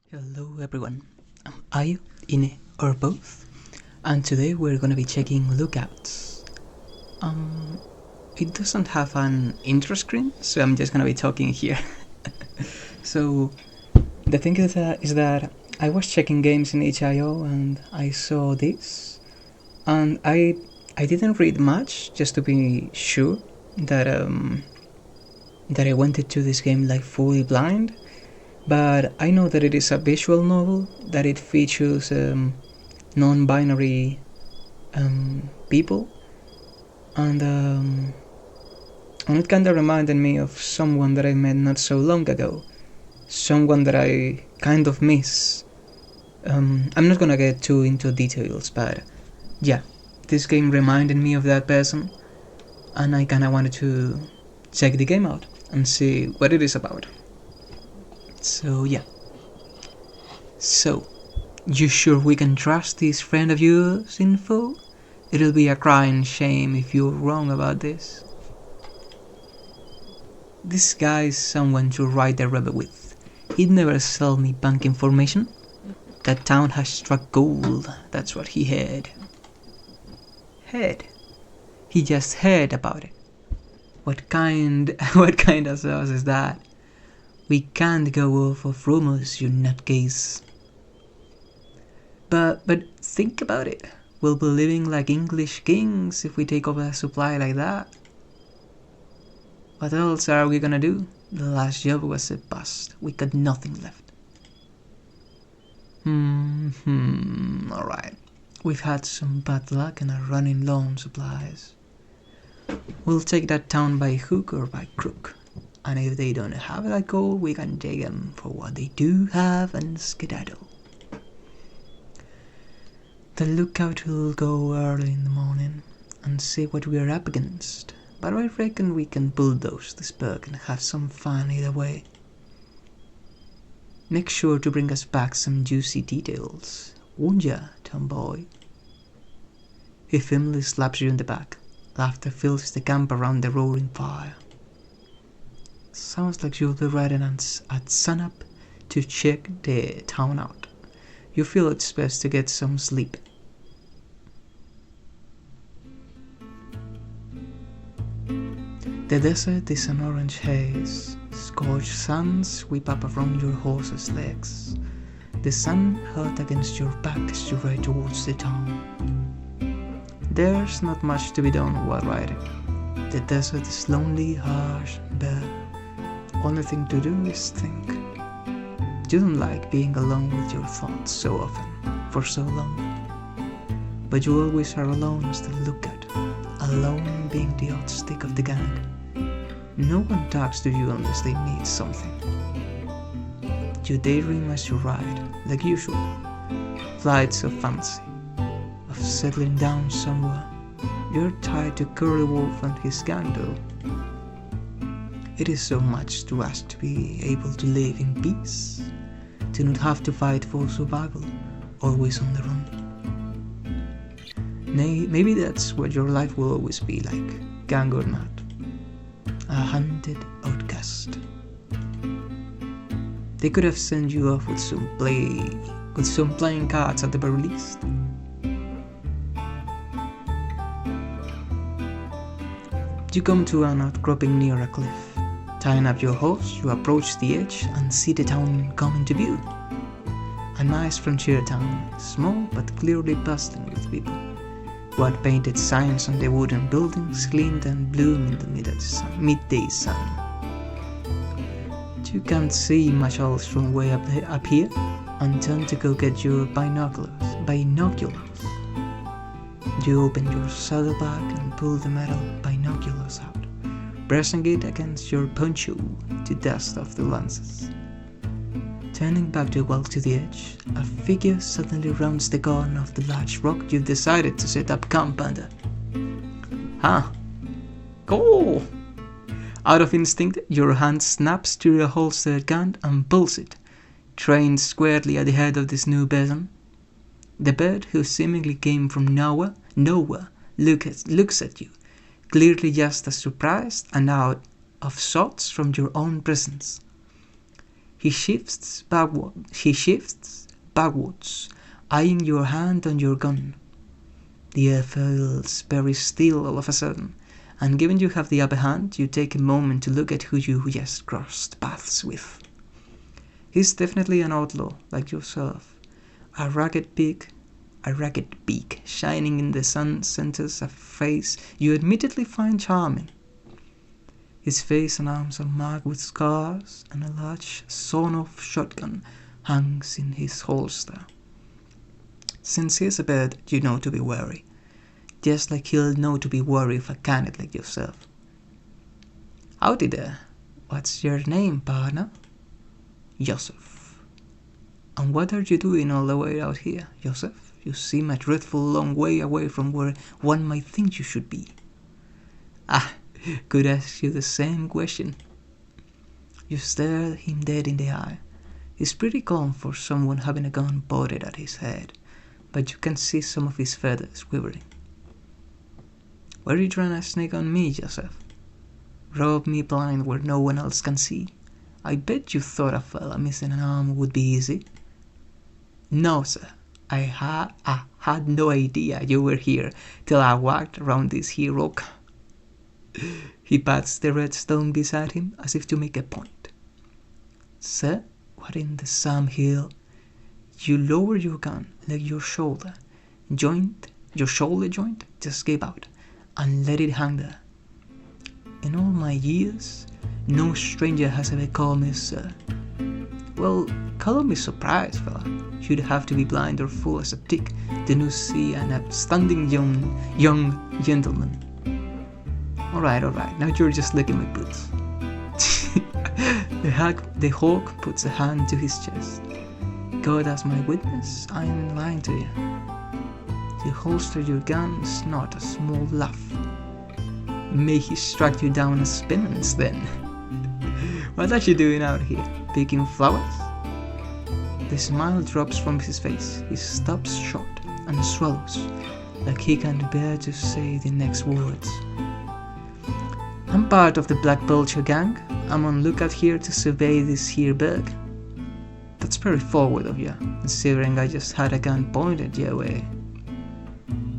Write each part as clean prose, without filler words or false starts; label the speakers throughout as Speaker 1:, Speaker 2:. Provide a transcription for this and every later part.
Speaker 1: Hello everyone, I'm Ayu, Ine, or both, and today we're gonna be checking lookouts. Um, it doesn't have an intro screen, so I'm just gonna be talking here. So, the thing is that I was checking games in itch.io and I saw this, and I didn't read much just to be sure that I went into this game like fully blind. But I know that it is a visual novel, that it features non-binary people, and it kind of reminded me of someone that I met not so long ago, someone that I kind of miss. I'm not gonna get too into details, but yeah, this game reminded me of that person, and I kinda wanted to check the game out and see what it is about. So yeah. So, you sure we can trust this friend of yours info? It'll be a crying shame if you're wrong about this. This guy's someone to ride the river with. He'd never sell me bank information. That town has struck gold, that's what he heard. Heard? He just heard about it. What kind of sauce is that? We can't go off of rumors, you nutcase. But think about it. We'll be living like English kings if we take over a supply like that. What else are we gonna do? The last job was a bust. We got nothing left. Alright. We've had some bad luck and are running low on supplies. We'll take that town by hook or by crook. And if they don't have that gold, we can take them for what they do have and skedaddle. The lookout will go early in the morning and see what we're up against, but I reckon we can bulldoze this perk and have some fun either way. Make sure to bring us back some juicy details, won't ya, tomboy? He firmly slaps you in the back. Laughter fills the camp around the roaring fire. Sounds like you'll be riding at sunup to check the town out. You feel it's best to get some sleep. The desert is an orange haze. Scorched suns sweep up around your horse's legs. The sun hot against your back as you ride towards the town. There's not much to be done while riding. The desert is lonely, harsh, and bare. Only thing to do is think. You don't like being alone with your thoughts so often, for so long. But you always are alone as the lookout, alone being the odd stick of the gang. No one talks to you unless they need something. You daydream as you ride, like usual. Flights of fancy, of settling down somewhere. You're tied to Curly Wolf and his gang though. It is so much to ask to be able to live in peace, to not have to fight for survival, always on the run. Maybe that's what your life will always be like, gang or not. A hunted outcast. They could have sent you off with some playing cards at the very least. You come to an outcropping near a cliff. Tying up your horse, you approach the edge and see the town come into view. A nice frontier town, small but clearly bustling with people. White painted signs on the wooden buildings gleamed and bloomed in the midday sun. You can't see much else from way up here and turn to go get your binoculars. You open your saddlebag and pull the metal binoculars out, pressing it against your poncho to dust off the lenses. Turning back to walk to the edge, a figure suddenly rounds the corner of the large rock you've decided to set up camp under. Huh? Go! Out of instinct, your hand snaps to your holstered gun and pulls it, trained squarely at the head of this new person. The bird, who seemingly came from nowhere, looks at you, clearly just as surprised and out of sorts from your own presence. He shifts backwards, eyeing your hand on your gun. The air feels very still all of a sudden, and given you have the upper hand, you take a moment to look at who you just crossed paths with. He's definitely an outlaw, like yourself. A ragged beak shining in the sun centers a face you admittedly find charming. His face and arms are marked with scars, and a large sawn-off shotgun hangs in his holster. Since he's a bird, you know to be wary, just like he'll know to be wary of a candidate like yourself. Howdy there. What's your name, partner? Joseph. And what are you doing all the way out here, Joseph? You seem a dreadful long way away from where one might think you should be. Could ask you the same question. You stare him dead in the eye. He's pretty calm for someone having a gun pointed at his head, but you can see some of his feathers quivering. Why are you trying to sneak on me, Joseph? Rob me blind where no one else can see. I bet you thought a fella missing an arm would be easy. No, sir. I had no idea you were here till I walked around this here rock. He pats the red stone beside him as if to make a point. Sir, what in the Sam Hill? You lower your gun, let your shoulder joint just gave out, and let it hang there. In all my years, no stranger has ever called me sir. Well, color me surprised, fella. You'd have to be blind or full as a tick to not see an upstanding young gentleman. All right, now you're just licking my boots. The hawk puts a hand to his chest. God as my witness, I ain't lying to you. You holster your gun, snort a small laugh. May he strike you down as penance then. What are you doing out here? Picking flowers? The smile drops from his face. He stops short and swallows, like he can't bear to say the next words. I'm part of the Black Vulture gang. I'm on lookout here to survey this here berg. That's very forward of you, considering I just had a gun pointed your way.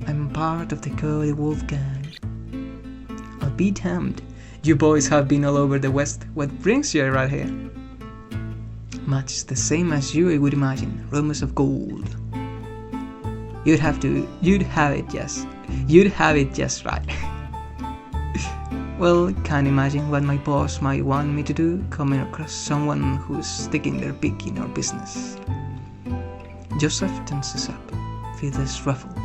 Speaker 1: I'm part of the Cody Wolf gang. I'll be damned. You boys have been all over the West. What brings you right here? Much the same as you, I would imagine. Rumors of gold. You'd have it just right. Well, can't imagine what my boss might want me to do coming across someone who's sticking their beak in our business. Joseph tenses up, feathers ruffled.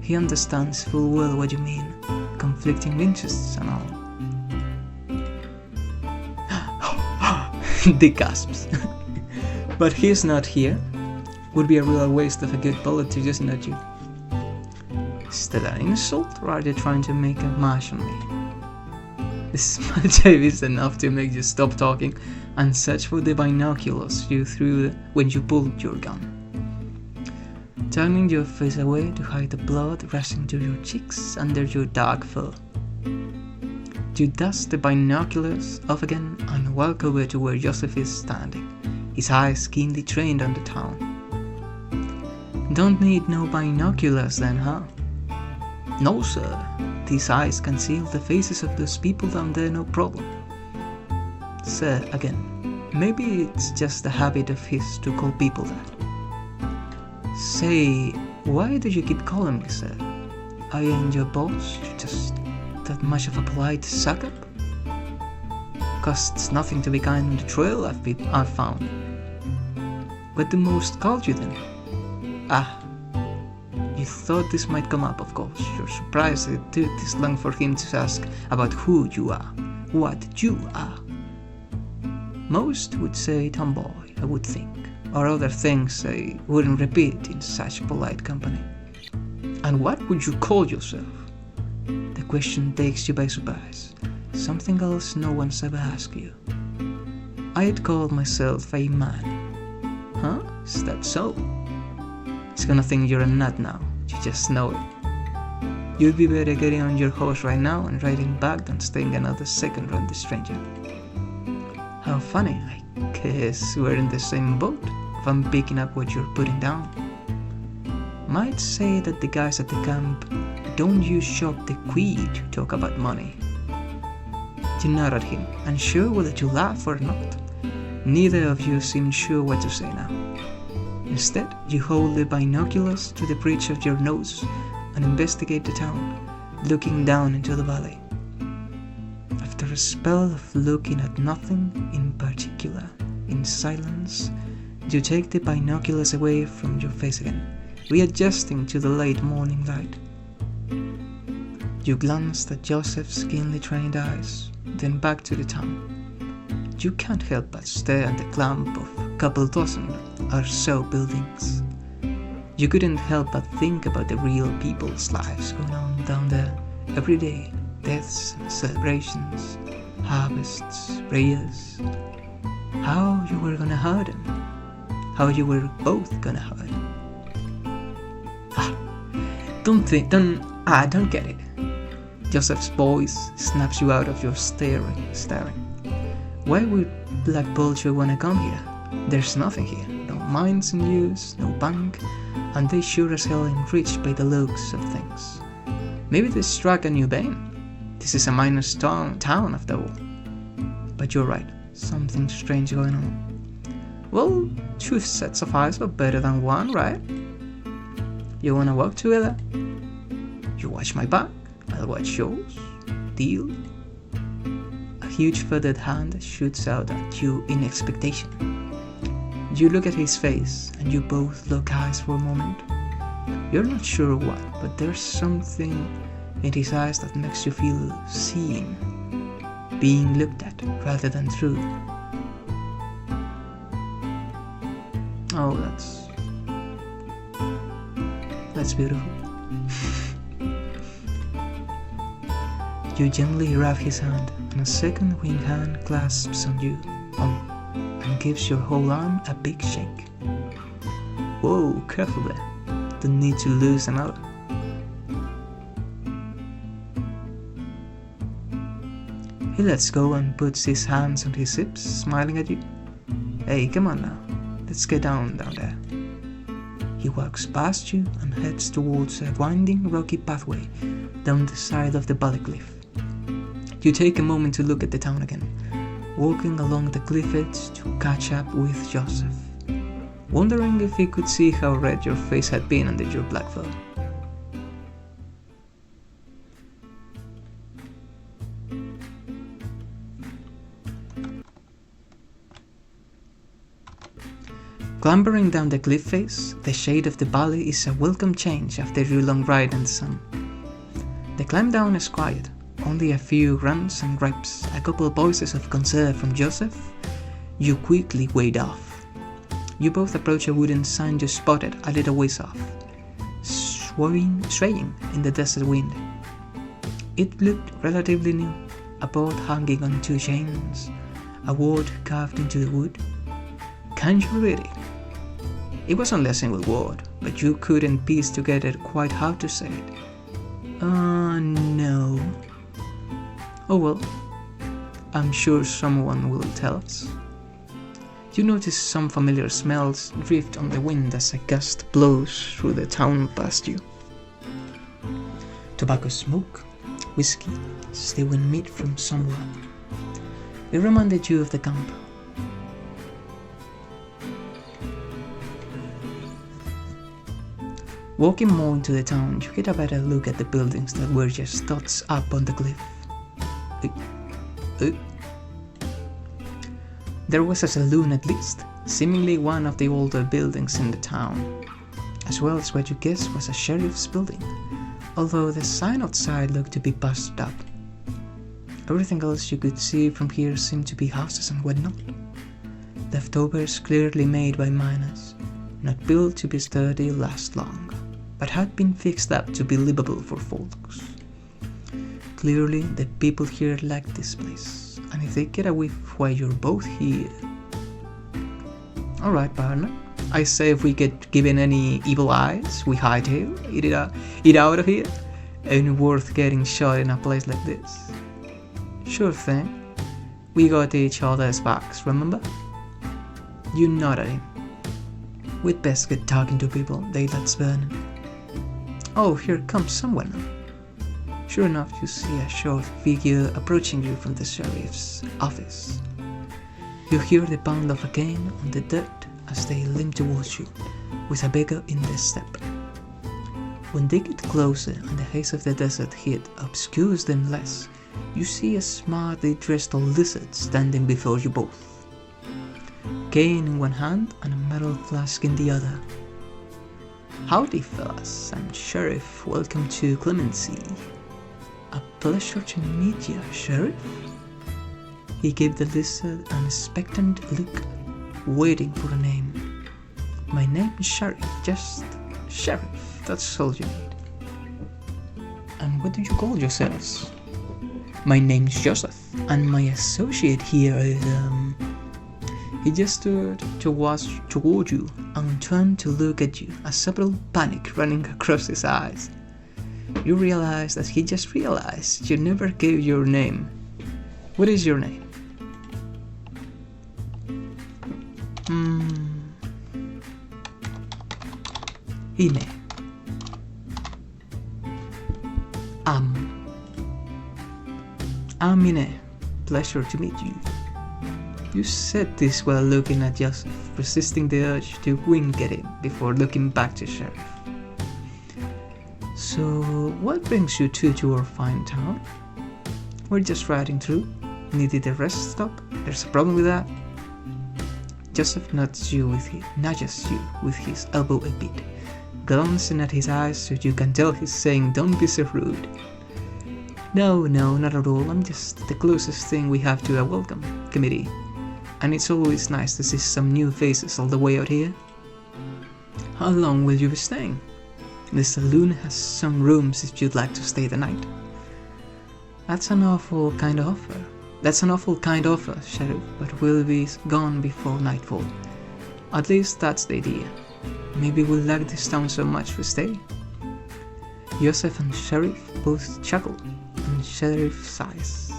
Speaker 1: He understands full well what you mean, conflicting interests and all. The gasps. But he's not here. Would be a real waste of a good bullet to just nudge you. Is that an insult, or are they trying to make a mash on me? This small jive is enough to make you stop talking and search for the binoculars you threw when you pulled your gun. Turning your face away to hide the blood rushing to your cheeks under your dark fur. You dust the binoculars off again and walk over to where Joseph is standing, his eyes keenly trained on the town. Don't need no binoculars then, huh? No, sir. These eyes conceal the faces of those people down there, no problem. Sir, again, maybe it's just a habit of his to call people that. Say, why do you keep calling me, sir? I ain't your boss, you're just that much of a polite suck-up? Costs nothing to be kind on the trail, I've found. What the most called you then? You thought this might come up, of course. You're surprised it took this long for him to ask about who you are, what you are. Most would say tomboy, I would think, or other things I wouldn't repeat in such polite company. And what would you call yourself? The question takes you by surprise. Something else no one's ever asked you. I'd call myself a man. Huh? Is that so? He's gonna think you're a nut now. You just know it. You'd be better getting on your horse right now and riding back than staying another second around the stranger. How funny, I Guess we're in the same boat if I'm picking up what you're putting down. Might say that the guys at the camp don't use shop the quid to talk about money. You nod at him, unsure whether to laugh or not. Neither of you seem sure what to say now. Instead, you hold the binoculars to the bridge of your nose and investigate the town, looking down into the valley. After a spell of looking at nothing in particular, in silence, you take the binoculars away from your face again, readjusting to the late morning light. You glanced at Joseph's keenly trained eyes, then back to the town. You can't help but stare at the clump of a couple dozen or so buildings. You couldn't help but think about the real people's lives going on down there every day. Deaths, celebrations, harvests, prayers. How you were gonna hurt them. How you were both gonna hurt them. Don't get it. Joseph's voice snaps you out of your staring. Why would Black Vulture wanna come here? There's nothing here. No mines in use, no bank, and they sure as hell ain't rich by the looks of things. Maybe they struck a new vein. This is a miners' town after all. But you're right, something strange going on. Well, 2 sets of eyes are better than 1, right? You wanna work together? You watch my back, I'll watch yours. Deal? A huge feathered hand shoots out at you in expectation. You look at his face, and you both lock eyes for a moment. You're not sure what, but there's something in his eyes that makes you feel seen, being looked at rather than through. Oh, that's beautiful. You gently rub his hand, and a second winged hand clasps on you, and gives your whole arm a big shake. Whoa, careful there. Don't need to lose another. He lets go and puts his hands on his hips, smiling at you. Hey, come on now. Let's get down there. He walks past you and heads towards a winding rocky pathway down the side of the valley cliff. You take a moment to look at the town again, walking along the cliff edge to catch up with Joseph, wondering if he could see how red your face had been under your black fur. Clambering down the cliff face, the shade of the valley is a welcome change after your long ride in the sun. The climb down is quiet, only a few grunts and gripes, a couple of voices of concern from Joseph. You quickly wade off. You both approach a wooden sign you spotted a little ways off, swaying in the desert wind. It looked relatively new, a board hanging on 2 chains, a word carved into the wood. Can you read it? It was only a single word, but you couldn't piece together quite how to say it. No. Oh well, I'm sure someone will tell us. You notice some familiar smells drift on the wind as a gust blows through the town past you. Tobacco smoke, whiskey, stewing meat from somewhere. It reminded you of the camp. Walking more into the town, you get a better look at the buildings that were just dots up on the cliff. There was a saloon at least, seemingly one of the older buildings in the town, as well as what you guessed was a sheriff's building, although the sign outside looked to be busted up. Everything else you could see from here seemed to be houses and whatnot. Leftovers clearly made by miners, not built to be sturdy or last long, but had been fixed up to be livable for folks. Clearly, the people here like this place, and if they get a whiff while you're both here... Alright, partner. I say if we get given any evil eyes, we hightail, it out of here. Ain't worth getting shot in a place like this. Sure thing. We got each other's backs, remember? You nod at him. We'd best get talking to people, daylight's burning. Oh, here comes someone. Sure enough, you see a short figure approaching you from the sheriff's office. You hear the pound of a cane on the dirt as they limp towards you, with a beggar in their step. When they get closer and the haze of the desert heat obscures them less, you see a smartly dressed old lizard standing before you both. Cane in one hand and a metal flask in the other. Howdy, fellas. I'm Sheriff. Welcome to Clemency. A pleasure to meet you, Sheriff. He gave the lizard an expectant look, waiting for a name. My name's Sheriff, just Sheriff, that's all you need. And what do you call yourselves? My name's Joseph, and my associate here is, He gestured toward you and turned to look at you, a subtle panic running across his eyes. You realize that he just realized you never gave your name. What is your name? Ine. I'm Ine. Pleasure to meet you. You said this while looking at Joseph, resisting the urge to wink at him before looking back to Sheriff. So, what brings you two to our fine town? We're just riding through. Needed a rest stop? There's a problem with that? Joseph nudges you with his elbow a bit, glancing at his eyes so you can tell he's saying, "Don't be so rude." No, not at all. I'm just the closest thing we have to a welcome committee. And it's always nice to see some new faces all the way out here. How long will you be staying? The saloon has some rooms if you'd like to stay the night. That's an awful kind offer, Sheriff, but we'll be gone before nightfall. At least that's the idea. Maybe we'll like this town so much we stay. Joseph and Sheriff both chuckle, and Sheriff sighs.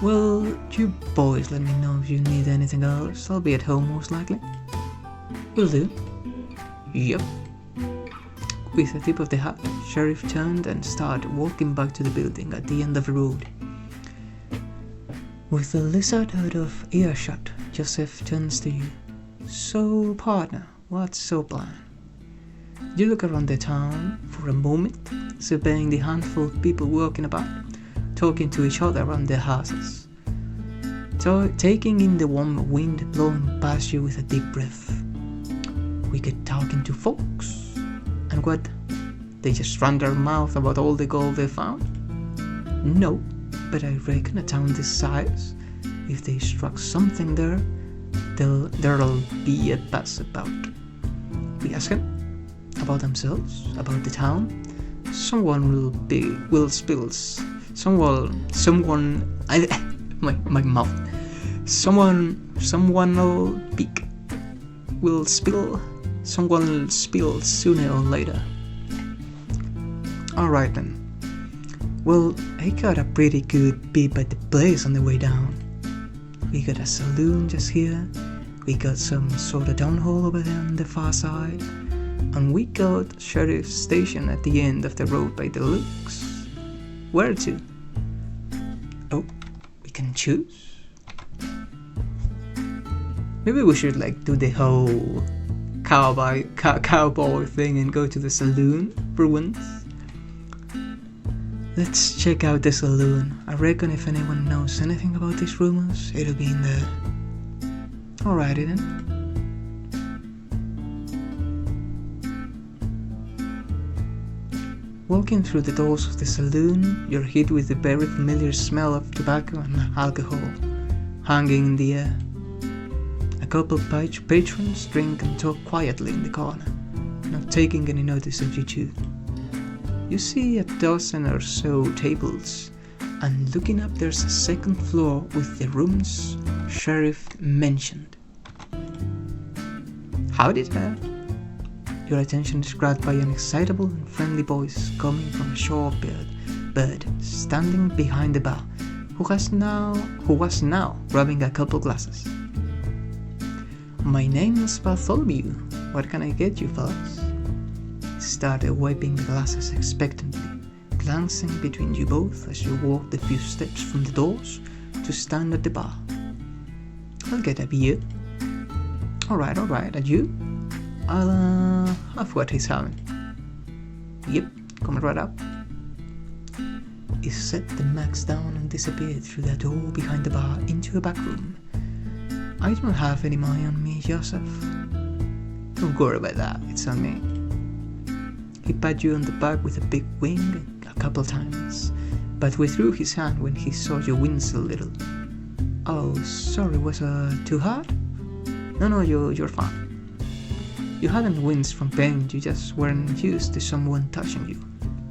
Speaker 1: Well, you boys let me know if you need anything else. I'll be at home most likely. Will do. Yep. With a tip of the hat, Sheriff turned and started walking back to the building at the end of the road. With the lizard out of earshot, Joseph turns to you. So, partner, what's your plan? You look around the town for a moment, surveying the handful of people walking about, talking to each other around their houses. Taking in the warm wind blowing past you with a deep breath. We get talking to folks. And what? They just run their mouth about all the gold they found? No, but I reckon a town this size, if they struck something there, there'll be a buzz about. We ask them about themselves, about the town. Someone will spill. My mouth. Someone'll peek. Will spill. Someone will spill sooner or later. Alright then. Well, I got a pretty good peep at the place on the way down. We got a saloon just here. We got some sort of town hall over there on the far side. And we got sheriff's station at the end of the road by the looks. Where to? Oh, we can choose? Maybe we should do the whole cowboy thing and go to the saloon for once. Let's check out the saloon. I reckon if anyone knows anything about these rumors, it'll be in there. Alrighty then. Walking through the doors of the saloon, you're hit with the very familiar smell of tobacco and alcohol hanging in the air. A couple of patrons drink and talk quietly in the corner, not taking any notice of you two. You see a dozen or so tables, and looking up there's a second floor with the rooms Sheriff mentioned. Howdy there. Your attention is grabbed by an excitable and friendly voice coming from a short bird standing behind the bar, who was now rubbing a couple glasses. My name is Bartholomew. What can I get you, fellas? He started wiping the glasses expectantly, glancing between you both as you walked a few steps from the doors to stand at the bar. I'll get a beer. Alright, and you? I'll have what he's having. Yep, coming right up. He set the mags down and disappeared through the door behind the bar into a back room. I don't have any money on me, Joseph. Don't worry about that, it's on me. He pat you on the back with a big wing a couple times, but withdrew his hand when he saw you wince a little. Oh, sorry, was too hard? No, you're fine. You hadn't winced from pain, you just weren't used to someone touching you.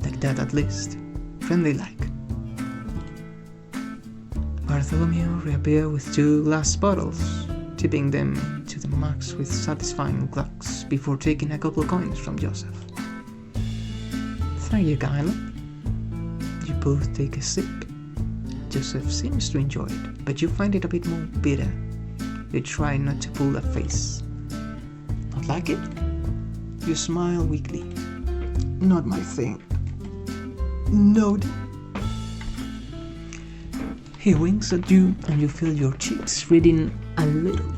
Speaker 1: Like that at least. Friendly-like. Bartholomew reappeared with 2 glass bottles, tipping them into the mugs with satisfying clucks before taking a couple coins from Joseph. Thank you, kindly. You both take a sip. Joseph seems to enjoy it, but you find it a bit more bitter. You try not to pull a face. Not like it? You smile weakly. Not my thing. No. He winks at you and you feel your cheeks redden a little.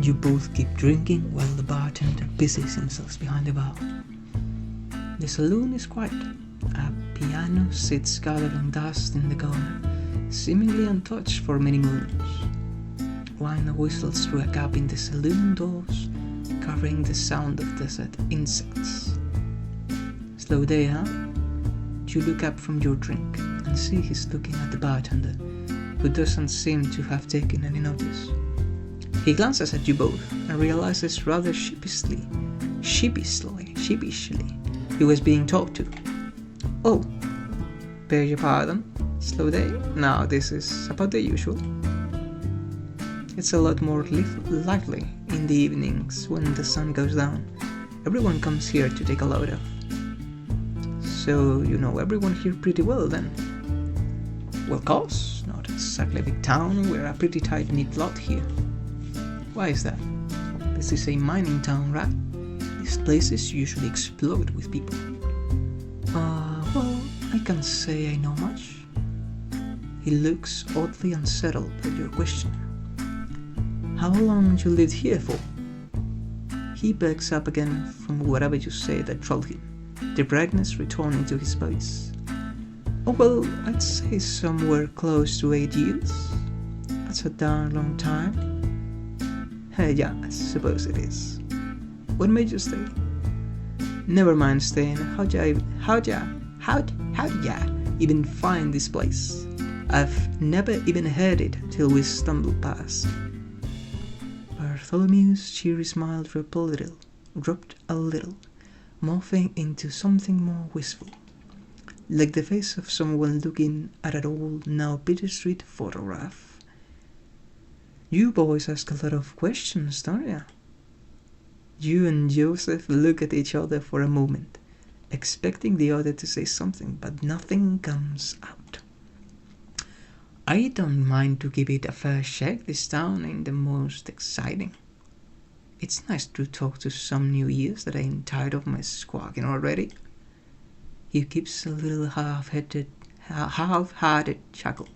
Speaker 1: You both keep drinking while the bartender busies himself behind the bar. The saloon is quiet. A piano sits gathering dust in the corner, seemingly untouched for many moons. Wine whistles through a gap in the saloon doors, covering the sound of desert insects. Slow day, huh? You look up from your drink and see he's looking at the bartender, who doesn't seem to have taken any notice. He glances at you both and realizes rather sheepishly, he was being talked to. Oh, beg your pardon, slow day? No, this is about the usual. It's a lot more lively in the evenings when the sun goes down. Everyone comes here to take a load off. So you know everyone here pretty well then? Well, course, not exactly a big town, we're a pretty tight-knit lot here. Why is that? This is a mining town, right? These places usually explode with people. Well, I can't say I know much. He looks oddly unsettled at your question. How long you lived here for? He backs up again from whatever you say that trolled him, the brightness returning to his face. Oh well, I'd say somewhere close to 8 years. That's a darn long time. Yeah, I suppose it is. What made you stay? Never mind staying. How'd ya even find this place? I've never even heard it till we stumbled past. Bartholomew's cheery smile dropped a little, morphing into something more wistful, like the face of someone looking at an old, now bittersweet photograph. You boys ask a lot of questions, don't ya? You and Joseph look at each other for a moment, expecting the other to say something, but nothing comes out. I don't mind to give it a fair shake. This town ain't the most exciting. It's nice to talk to some new ears that ain't tired of my squawking already. He keeps a little half-hearted chuckle.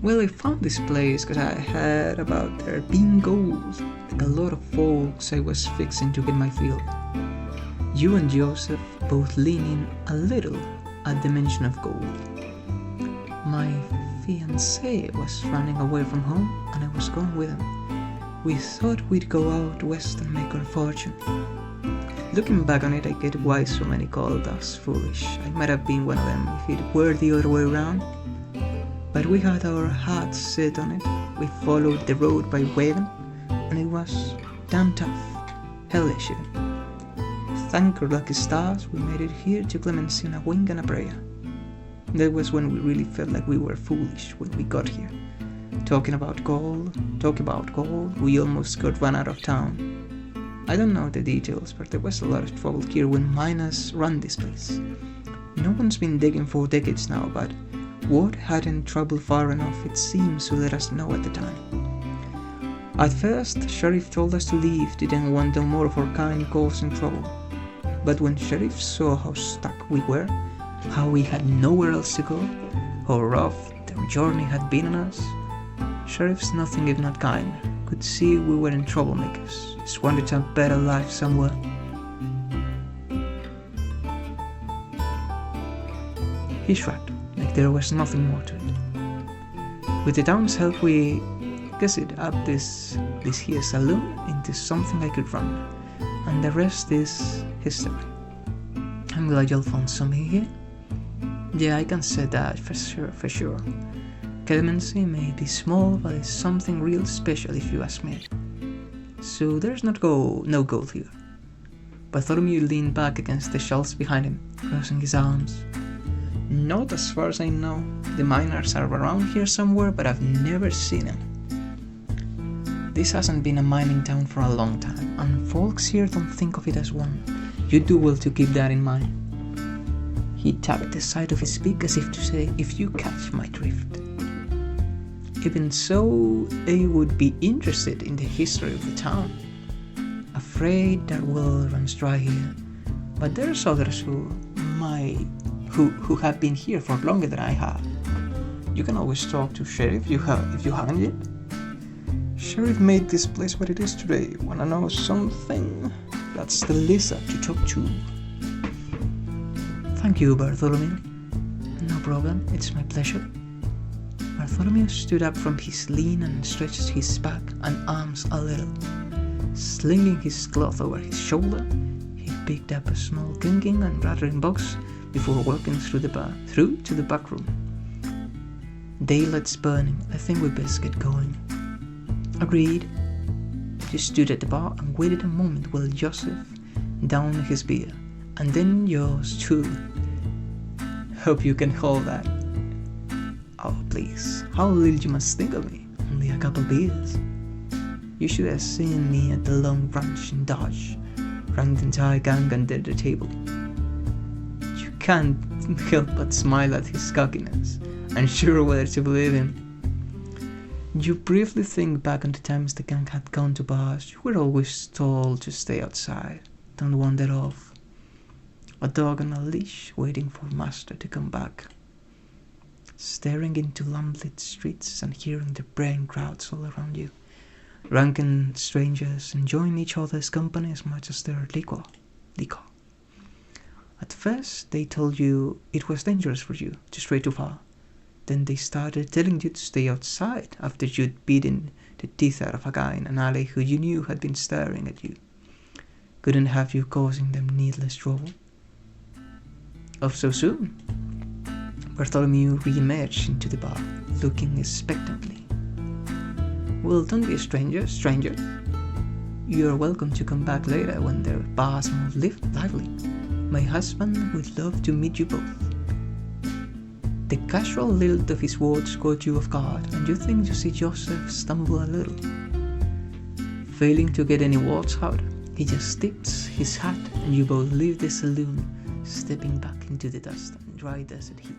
Speaker 1: Well, I found this place because I heard about there being gold, like a lot of folks I was fixing to get my fill. You and Joseph both leaning a little at the mention of gold. My fiancé was running away from home and I was going with him. We thought we'd go out west and make our fortune. Looking back on it, I get why so many called us foolish. I might have been one of them if it were the other way around. But we had our hearts set on it. We followed the road by wagon, and it was damn tough, hellish even. Thank our lucky stars we made it here to Clemency on a wing and a prayer. That was when we really felt like we were foolish when we got here. Talking about gold, we almost got run out of town. I don't know the details, but there was a lot of trouble here when miners ran this place. No one's been digging for decades now, but word hadn't traveled far enough, it seems, to let us know at the time. At first, Sheriff told us to leave, didn't want no more of our kind causing trouble. But when Sheriff saw how stuck we were, how we had nowhere else to go, how rough the journey had been on us, Sheriff's nothing if not kind, could see we were in troublemakers, just wanted a better life somewhere. He shrugged, like there was nothing more to it. With the town's help, we gussied up this here saloon into something I could run, and the rest is history. I'm glad y'all found something here. Yeah, I can say that for sure. Clemency may be small, but it's something real special if you ask me. So there's no gold here. Bartholomew leaned back against the shelves behind him, crossing his arms. Not as far as I know. The miners are around here somewhere, but I've never seen them. This hasn't been a mining town for a long time, and folks here don't think of it as one. You do well to keep that in mind. He tapped the side of his beak as if to say, if you catch my drift. Even so, they would be interested in the history of the town. Afraid that well runs dry here, but there's others who have been here for longer than I have. You can always talk to Sheriff if you haven't yet. Sheriff made this place what it is today. Wanna know something? That's the lizard to talk to. Thank you, Bartholomew. No problem, it's my pleasure. Bartholomew stood up from his lean and stretched his back and arms a little. Slinging his cloth over his shoulder, he picked up a small clinking and rattling box before walking through to the back room. Daylight's burning. I think we best get going. Agreed. He stood at the bar and waited a moment while Joseph downed his beer. And then yours too. Hope you can hold that. Oh, please. How little you must think of me. Only a couple beers. You should have seen me at the long brunch in Dodge. Ranked the entire gang under the table. You can't help but smile at his cockiness, unsure whether to believe him. You briefly think back on the times the gang had gone to bars. You were always told to stay outside. Don't wander off. A dog on a leash waiting for master to come back. Staring into lamplit streets and hearing the braying crowds all around you. Drunken strangers enjoying each other's company as much as their liquor. At first, they told you it was dangerous for you to stray too far. Then they started telling you to stay outside after you'd beaten the teeth out of a guy in an alley who you knew had been staring at you. Couldn't have you causing them needless trouble. Off so soon? Bartholomew re-emerged into the bar, looking expectantly. Well, don't be a stranger. You are welcome to come back later when the bar's more lively. My husband would love to meet you both. The casual lilt of his words caught you off guard, and you think you see Joseph stumble a little. Failing to get any words out, he just tips his hat and you both leave the saloon, stepping back into the dust and dry desert heat.